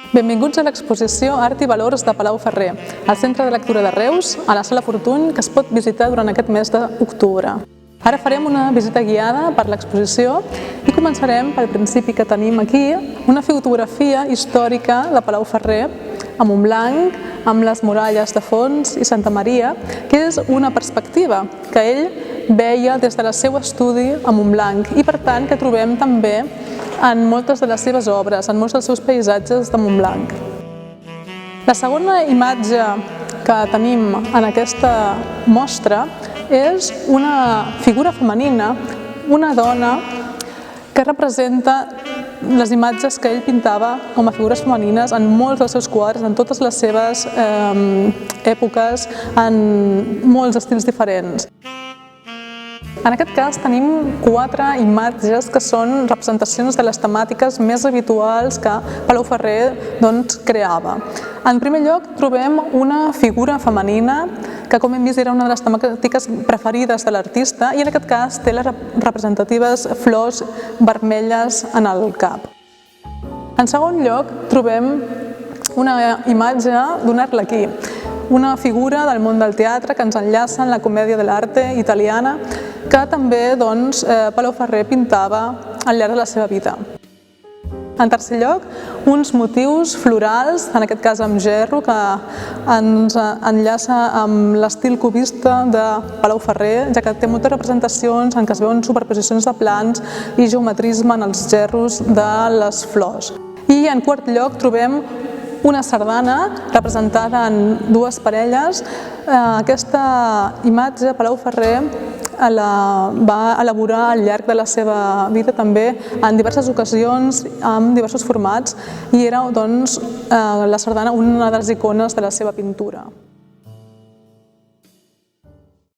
Benvinguts a l'exposició Art i Valors de Palau Ferrer, al Centre de Lectura de Reus, a la Sala Fortuny, que es pot visitar durant aquest mes d'octubre. Ara farem una visita guiada per l'exposició i començarem pel principi que tenim aquí, una fotografia històrica de Palau Ferrer, a Montblanc, amb les muralles de fons i Santa Maria, que és una perspectiva que ell veia des del seu estudi a Montblanc i per tant que trobem també en moltes de les seves obres, en molts dels seus paisatges de Montblanc. La segona imatge que tenim en aquesta mostra és una figura femenina, una dona que representa les imatges que ell pintava com a figures femenines en molts dels seus quadres, en totes les seves èpoques, en molts estils diferents. En aquest cas tenim 4 imatges que són representacions de les temàtiques més habituals que Palau Ferrer creava. En primer lloc trobem una figura femenina que, com hem vist, era una de les temàtiques preferides de l'artista i en aquest cas té les representatives flors vermelles en el cap. En segon lloc trobem una imatge d'un arlequí, una figura del món del teatre que ens enllaça en la comèdia de l'arte italiana que també Palau Ferrer pintava al llarg de la seva vida. En tercer lloc, uns motius florals, en aquest cas amb gerro, que ens enllaça amb l'estil cubista de Palau Ferrer, ja que té moltes representacions en què es veuen superposicions de plans i geometrisme en els gerros de les flors. I en quart lloc trobem una sardana representada en 2 parelles. Aquesta imatge Palau Ferrer la va elaborar al llarg de la seva vida també en diverses ocasions, amb diversos formats, i era la sardana una de les icones de la seva pintura.